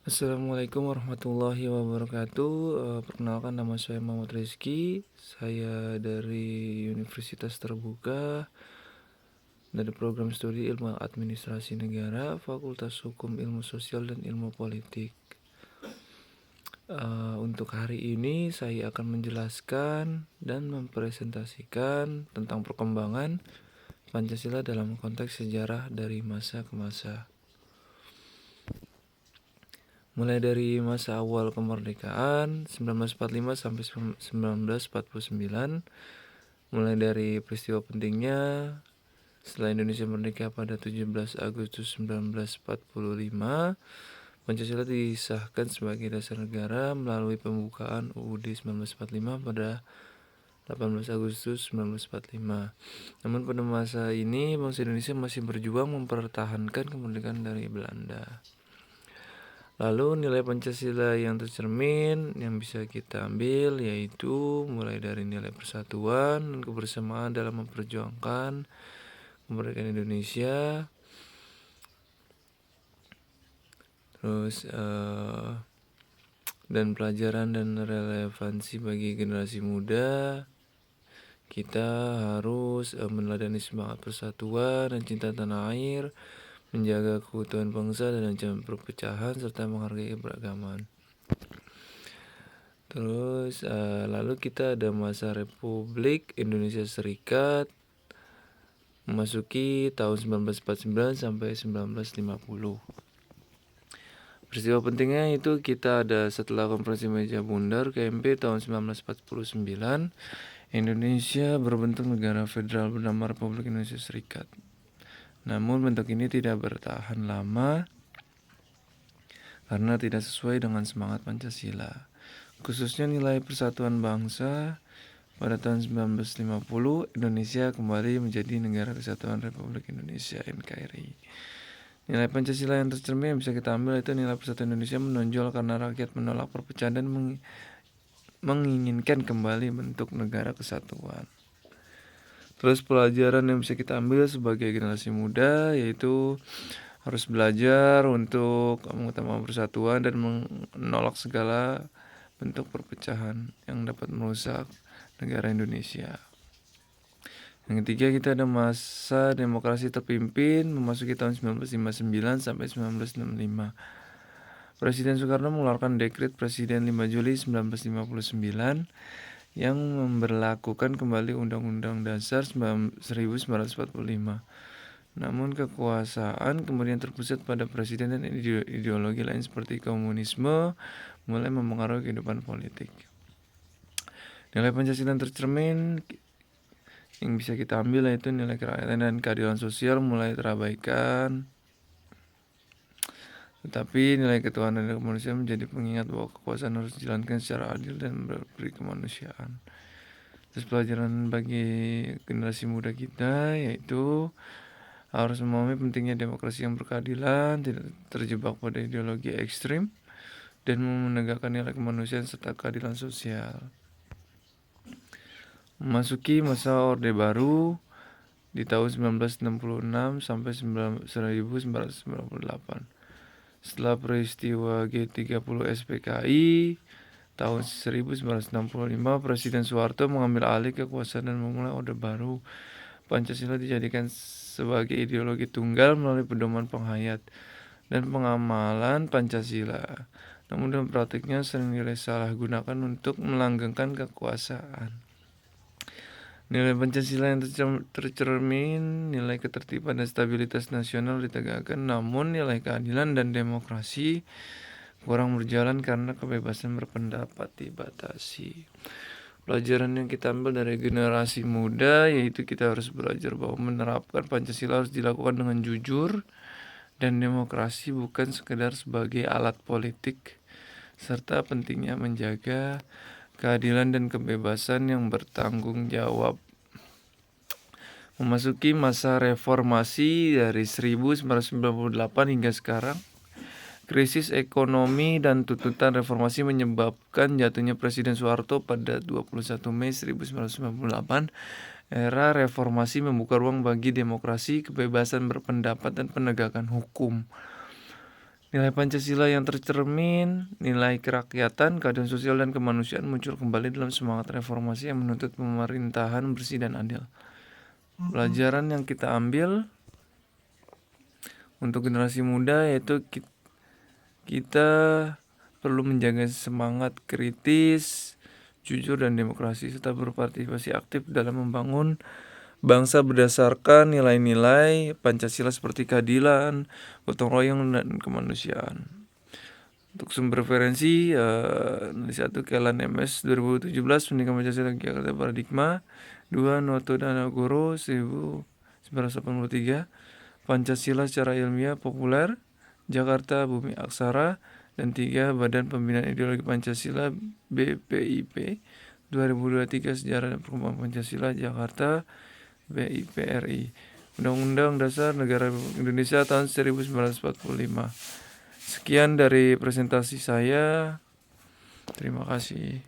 Assalamualaikum warahmatullahi wabarakatuh. Perkenalkan nama saya Muhammad Rizky. Saya dari Universitas Terbuka dari program studi Ilmu Administrasi Negara, Fakultas Hukum Ilmu Sosial dan Ilmu Politik. Untuk hari ini saya akan menjelaskan dan mempresentasikan tentang perkembangan Pancasila dalam konteks sejarah dari masa ke masa. Mulai dari masa awal kemerdekaan 1945 sampai 1949, mulai dari peristiwa pentingnya setelah Indonesia merdeka pada 17 Agustus 1945, Pancasila disahkan sebagai dasar negara melalui pembukaan UUD 1945 pada 18 Agustus 1945. Namun pada masa ini bangsa Indonesia masih berjuang mempertahankan kemerdekaan dari Belanda. Lalu nilai Pancasila yang tercermin yang bisa kita ambil yaitu mulai dari nilai persatuan dan kebersamaan dalam memperjuangkan kemerdekaan Indonesia. Terus dan pelajaran dan relevansi bagi generasi muda. Kita harus meneladani semangat persatuan dan cinta tanah air, menjaga keutuhan bangsa dan ancaman perpecahan serta menghargai keberagaman. Terus lalu kita ada masa Republik Indonesia Serikat memasuki tahun 1949 sampai 1950. Peristiwa pentingnya itu kita ada setelah Konferensi Meja Bundar KMP tahun 1949, Indonesia berbentuk negara federal bernama Republik Indonesia Serikat. Namun bentuk ini tidak bertahan lama karena tidak sesuai dengan semangat Pancasila. Khususnya nilai persatuan bangsa, pada tahun 1950 Indonesia kembali menjadi Negara Kesatuan Republik Indonesia NKRI. Nilai Pancasila yang tercermin yang bisa kita ambil itu nilai persatuan Indonesia menonjol karena rakyat menolak perpecahan dan menginginkan kembali bentuk negara kesatuan. Terus pelajaran yang bisa kita ambil sebagai generasi muda yaitu harus belajar untuk mengutamakan persatuan dan menolak segala bentuk perpecahan yang dapat merusak negara Indonesia. Yang ketiga kita ada masa demokrasi terpimpin memasuki tahun 1959 sampai 1965. Presiden Soekarno mengeluarkan dekret Presiden 5 Juli 1959 yang memberlakukan kembali Undang-Undang Dasar 1945. Namun kekuasaan kemudian terpusat pada presiden dan ideologi lain seperti komunisme mulai mempengaruhi kehidupan politik. Nilai Pancasila yang tercermin yang bisa kita ambil yaitu nilai kerakyatan dan keadilan sosial mulai terabaikan. Tetapi nilai ketuhanan dan kemanusiaan menjadi pengingat bahwa kekuasaan harus dijalankan secara adil dan berberi kemanusiaan. Terus pelajaran bagi generasi muda kita yaitu harus memahami pentingnya demokrasi yang berkeadilan, tidak terjebak pada ideologi ekstrim, dan menegakkan nilai kemanusiaan serta keadilan sosial. Memasuki masa Orde Baru di tahun 1966 sampai 1998. Setelah peristiwa G30 SPKI tahun 1965, Presiden Soeharto mengambil alih kekuasaan dan memulai Orde Baru. Pancasila dijadikan sebagai ideologi tunggal melalui pedoman penghayat dan pengamalan Pancasila. Namun dalam praktiknya sering disalahgunakan untuk melanggengkan kekuasaan. Nilai Pancasila yang tercermin, nilai ketertiban dan stabilitas nasional ditegakkan, namun nilai keadilan dan demokrasi kurang berjalan karena kebebasan berpendapat dibatasi. Pelajaran yang kita ambil dari generasi muda yaitu kita harus belajar bahwa menerapkan Pancasila harus dilakukan dengan jujur dan demokrasi bukan sekedar sebagai alat politik, serta pentingnya menjaga keadilan dan kebebasan yang bertanggung jawab. Memasuki masa reformasi dari 1998 hingga sekarang, krisis ekonomi dan tuntutan reformasi menyebabkan jatuhnya Presiden Soeharto pada 21 Mei 1998. Era reformasi membuka ruang bagi demokrasi, kebebasan berpendapat, dan penegakan hukum. Nilai Pancasila yang tercermin, nilai kerakyatan, keadilan sosial, dan kemanusiaan muncul kembali dalam semangat reformasi yang menuntut pemerintahan bersih dan adil. Pelajaran yang kita ambil untuk generasi muda yaitu kita perlu menjaga semangat kritis, jujur, dan demokrasi, serta berpartisipasi aktif dalam membangun bangsa berdasarkan nilai-nilai Pancasila seperti keadilan, gotong royong, dan kemanusiaan. Untuk sumber referensi, 1. Kelan MS 2017, Pendidikan Pancasila Jakarta Paradigma. 2. Noto Danagoro 1983, Pancasila secara ilmiah populer, Jakarta Bumi Aksara. Dan 3. Badan Pembinaan Ideologi Pancasila BPIP 2023, Sejarah dan Perkembangan Pancasila Jakarta BIPRI. Undang-Undang Dasar Negara Republik Indonesia tahun 1945. Sekian dari presentasi saya. Terima kasih.